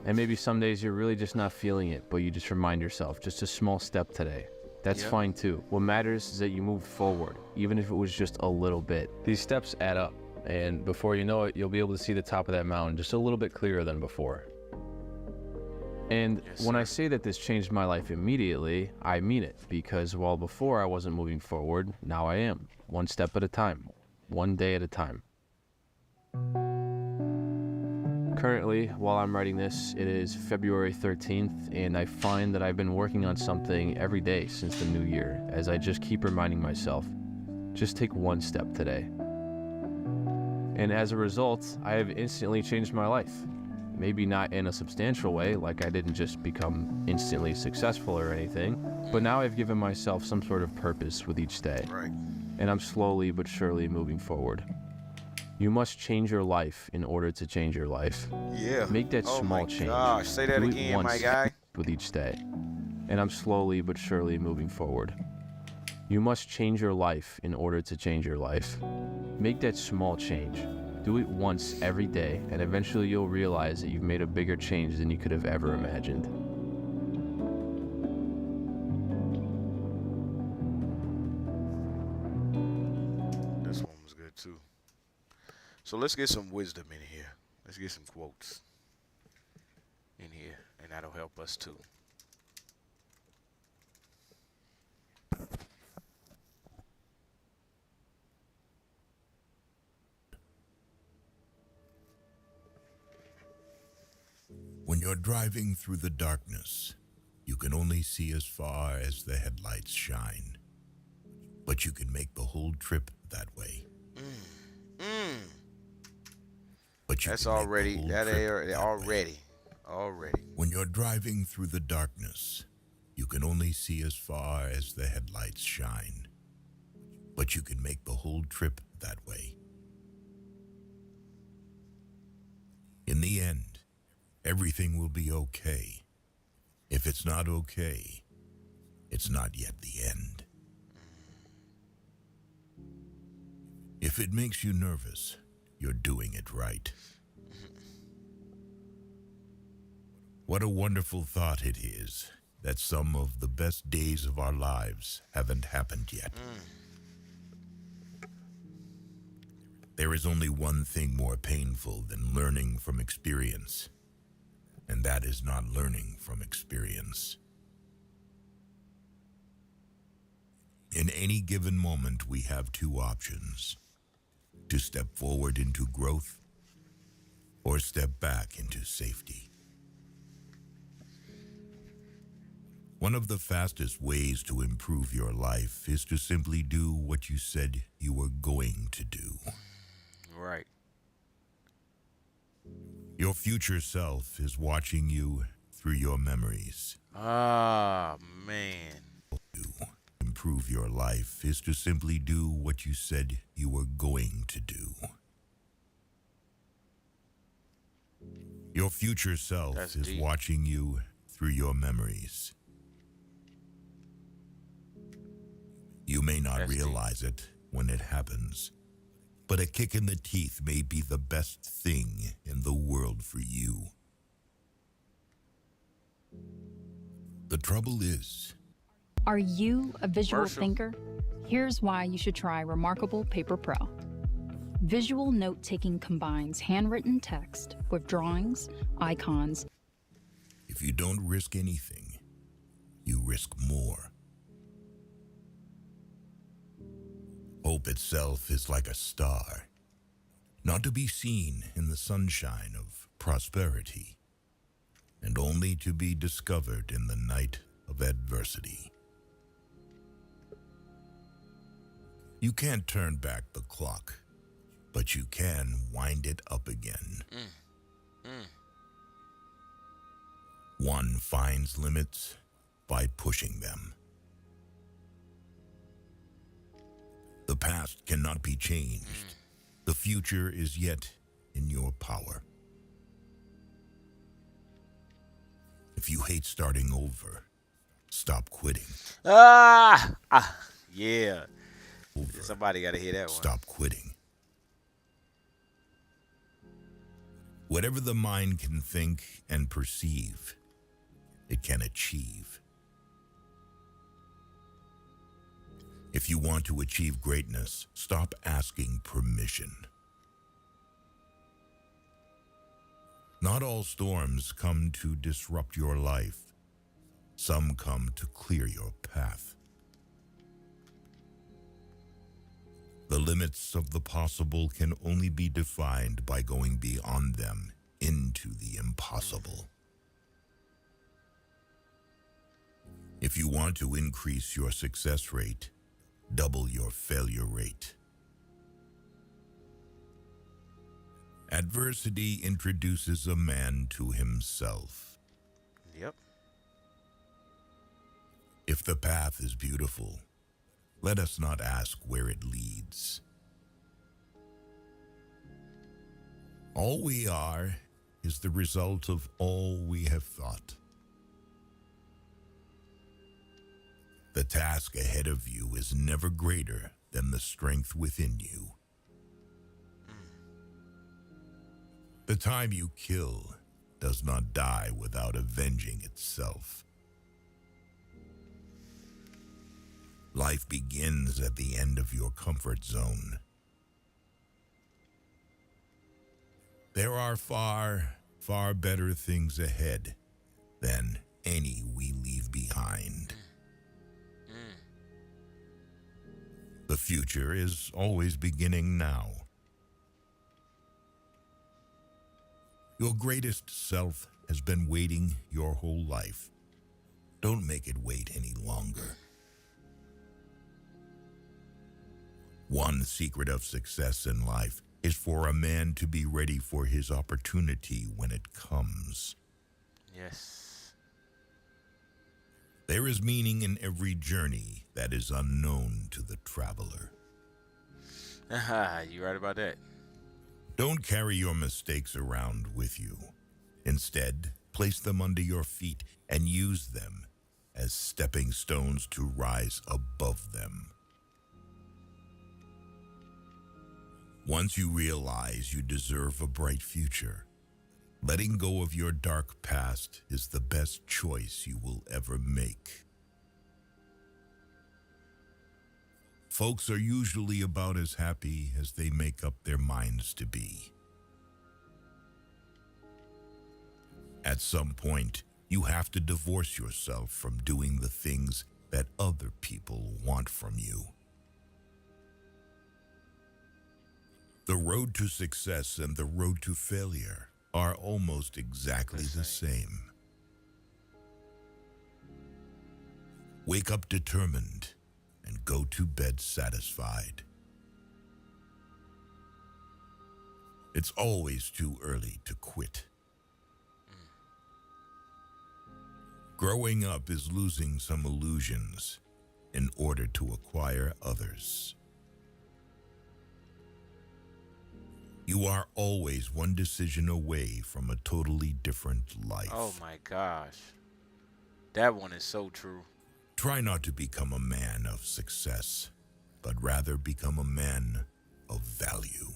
And maybe some days you're really just not feeling it, but you just remind yourself, just a small step today. That's fine too. What matters is that you moved forward, even if it was just a little bit. These steps add up, and before you know it, you'll be able to see the top of that mountain just a little bit clearer than before. And when I say that this changed my life immediately, I mean it, because while before I wasn't moving forward, now I am. 1 step at a time, 1 day at a time. Currently, while I'm writing this, it is February 13th, and I find that I've been working on something every day since the new year, as I just keep reminding myself, just take 1 step today. And as a result, I have instantly changed my life. Maybe not in a substantial way, like I didn't just become instantly successful or anything, but now I've given myself some sort of purpose with each day. Right. And I'm slowly but surely moving forward. You must change your life in order to change your life. Yeah. Make that small change. Gosh, say that Do it again, my once guy. with each day. And I'm slowly but surely moving forward. You must change your life in order to change your life. Make that small change. Do it once every day, and eventually you'll realize that you've made a bigger change than you could have ever imagined. This one was good too. So let's get some wisdom in here. Let's get some quotes in here, and that'll help us too. When you're driving through the darkness, you can only see as far as the headlights shine. But you can make the whole trip that way. But you That's can make the already, whole that trip area, that already, way. already. When you're driving through the darkness, you can only see as far as the headlights shine. But you can make the whole trip that way. In the end, everything will be okay. If it's not okay, it's not yet the end. If it makes you nervous, you're doing it right. What a wonderful thought it is that some of the best days of our lives haven't happened yet. There is only one thing more painful than learning from experience, and that is not learning from experience. In any given moment, we have 2 options: to step forward into growth or step back into safety. One of the fastest ways to improve your life is to simply do what you said you were going to do. Right. Your future self is watching you through your memories. Ah, man. Improve your life is to simply do what you said you were going to do. Your future self is deep. watching you through your memories. You may not realize it when it happens, but a kick in the teeth may be the best thing in the world for you. The trouble is, are you a visual thinker? Here's why you should try Remarkable Paper Pro. Visual note-taking combines handwritten text with drawings, icons. if you don't risk anything, you risk more. Hope itself is like a star, not to be seen in the sunshine of prosperity, and only to be discovered in the night of adversity. You can't turn back the clock, but you can wind it up again. One finds limits by pushing them. The past cannot be changed. The future is yet in your power. If you hate starting over, stop quitting. Yeah. Somebody got to hear that one. Stop quitting. Whatever the mind can think and perceive, it can achieve. If you want to achieve greatness, stop asking permission. Not all storms come to disrupt your life. Some come to clear your path. The limits of the possible can only be defined by going beyond them into the impossible. If you want to increase your success rate, double your failure rate. Adversity introduces a man to himself. Yep. If the path is beautiful, let us not ask where it leads. All we are is the result of all we have thought. The task ahead of you is never greater than the strength within you. The time you kill does not die without avenging itself. Life begins at the end of your comfort zone. There are far, far better things ahead than any we leave behind. The future is always beginning now. Your greatest self has been waiting your whole life. Don't make it wait any longer. One secret of success in life is for a man to be ready for his opportunity when it comes. Yes. There is meaning in every journey that is unknown to the traveler. You right about that. Don't carry your mistakes around with you. Instead, place them under your feet and use them as stepping stones to rise above them. Once you realize you deserve a bright future, letting go of your dark past is the best choice you will ever make. Folks are usually about as happy as they make up their minds to be. At some point, you have to divorce yourself from doing the things that other people want from you. The road to success and the road to failure are almost exactly the same. Wake up determined and go to bed satisfied. It's always too early to quit. Growing up is losing some illusions in order to acquire others. You are always one decision away from a totally different life. Oh my gosh. That one is so true. Try not to become a man of success, but rather become a man of value.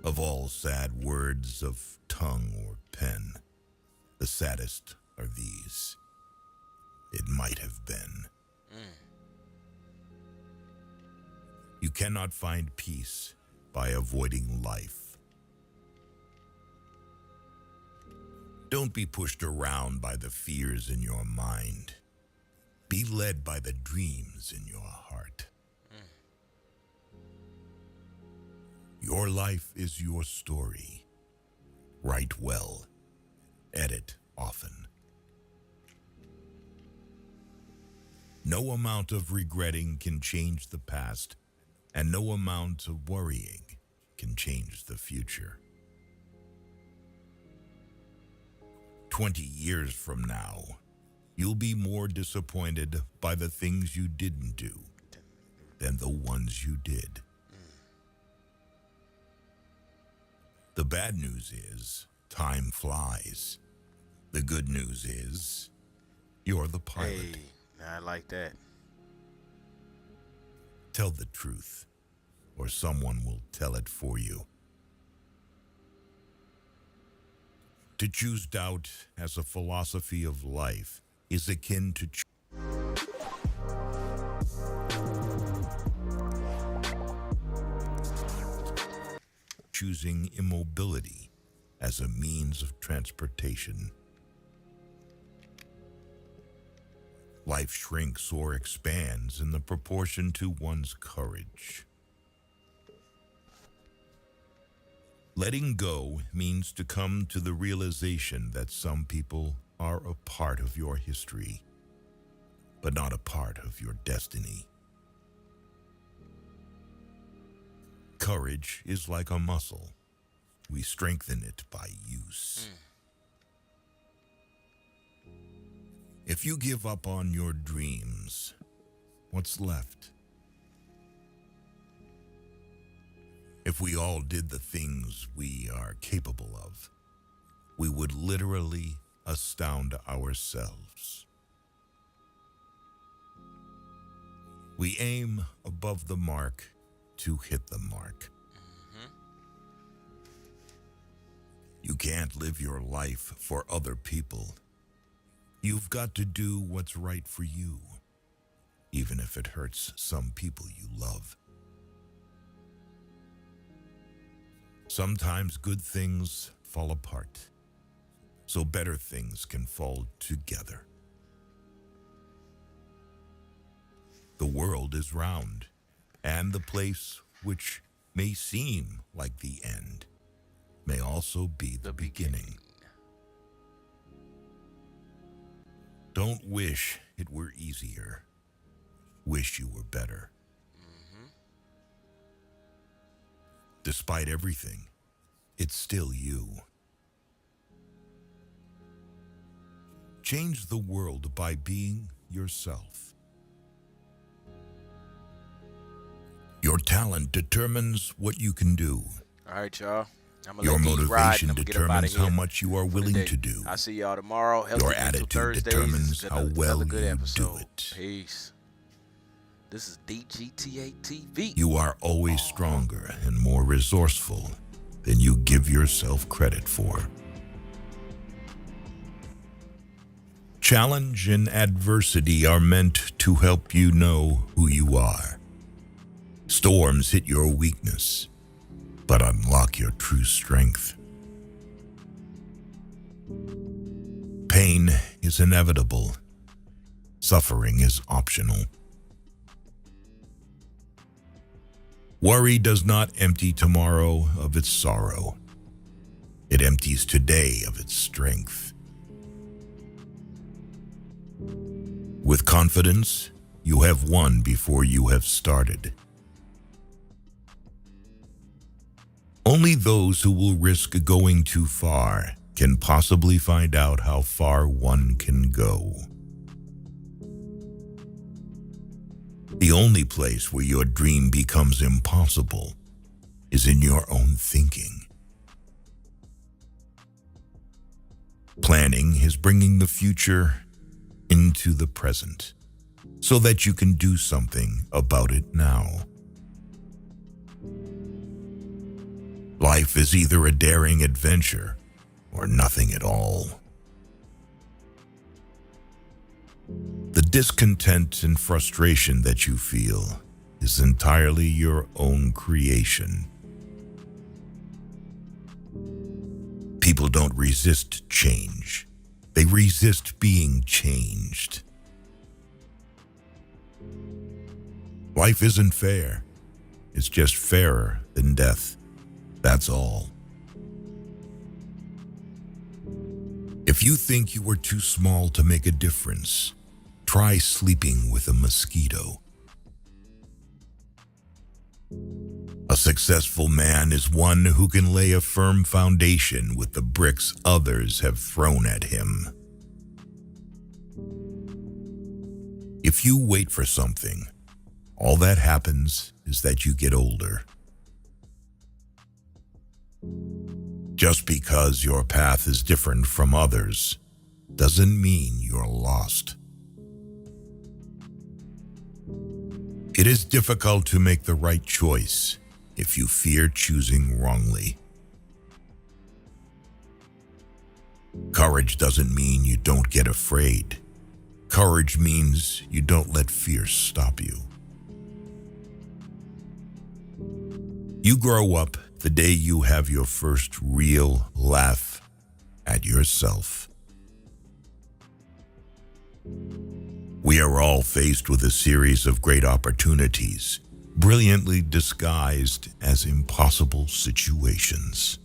Of all sad words of tongue or pen, the saddest are these: it might have been. You cannot find peace by avoiding life. Don't be pushed around by the fears in your mind. Be led by the dreams in your heart. Your life is your story. Write well. Edit often. No amount of regretting can change the past, and no amount of worrying can change the future. 20 years from now, you'll be more disappointed by the things you didn't do than the ones you did. The bad news is, time flies. The good news is, you're the pilot. Hey, I like that. Tell the truth, or someone will tell it for you. To choose doubt as a philosophy of life is akin to choosing immobility as a means of transportation. Life shrinks or expands in the proportion to one's courage. Letting go means to come to the realization that some people are a part of your history, but not a part of your destiny. Courage is like a muscle. We strengthen it by use. If you give up on your dreams, what's left? If we all did the things we are capable of, we would literally astound ourselves. We aim above the mark to hit the mark. You can't live your life for other people. You've got to do what's right for you, even if it hurts some people you love. Sometimes good things fall apart, so better things can fall together. The world is round, and the place which may seem like the end may also be the beginning. Don't wish it were easier. Wish you were better. Despite everything, it's still you. Change the world by being yourself. Your talent determines what you can do. All right, y'all. Your motivation determines how much you are willing to do. I'll see y'all tomorrow. Your attitude determines how well you do it. Peace. This is DGTA TV. You are always stronger and more resourceful than you give yourself credit for. Challenge and adversity are meant to help you know who you are. Storms hit your weakness, but unlock your true strength. Pain is inevitable. Suffering is optional. Worry does not empty tomorrow of its sorrow. It empties today of its strength. With confidence, you have won before you have started. Only those who will risk going too far can possibly find out how far one can go. The only place where your dream becomes impossible is in your own thinking. Planning is bringing the future into the present so that you can do something about it now. Life is either a daring adventure or nothing at all. The discontent and frustration that you feel is entirely your own creation. People don't resist change. They resist being changed. Life isn't fair. It's just fairer than death. That's all. If you think you are too small to make a difference, try sleeping with a mosquito. A successful man is one who can lay a firm foundation with the bricks others have thrown at him. If you wait for something, all that happens is that you get older. Just because your path is different from others doesn't mean you're lost. It is difficult to make the right choice if you fear choosing wrongly. Courage doesn't mean you don't get afraid. Courage means you don't let fear stop you. You grow up the day you have your first real laugh at yourself. We are all faced with a series of great opportunities, brilliantly disguised as impossible situations.